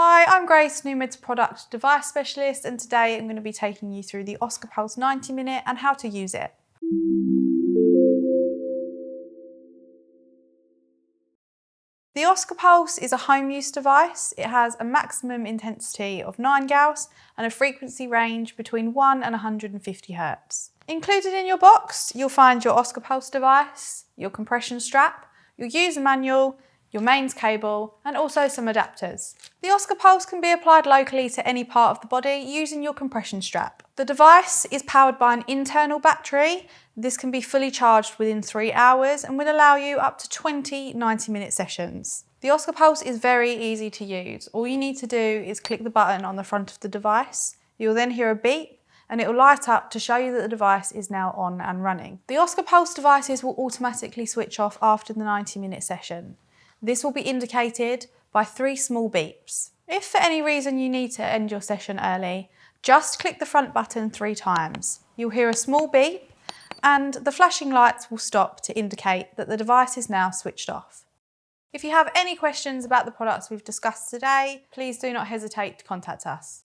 Hi, I'm Grace, New Meds Product Device Specialist, and today I'm going to be taking you through the Oska Pulse 90 Minute and how to use it. The Oska Pulse is a home use device. It has a maximum intensity of 9 Gauss and a frequency range between 1 and 150 Hz. Included in your box, you'll find your Oska Pulse device, your compression strap, your user manual, your mains cable, and also some adapters. The Oska Pulse can be applied locally to any part of the body using your compression strap. The device is powered by an internal battery. This can be fully charged within 3 hours and will allow you up to 20 90-minute sessions. The Oska Pulse is very easy to use. All you need to do is click the button on the front of the device. You'll then hear a beep and it will light up to show you that the device is now on and running. The Oska Pulse devices will automatically switch off after the 90-minute session. This will be indicated by 3 small beeps. If for any reason you need to end your session early, just click the front button 3 times. You'll hear a small beep and the flashing lights will stop to indicate that the device is now switched off. If you have any questions about the products we've discussed today, please do not hesitate to contact us.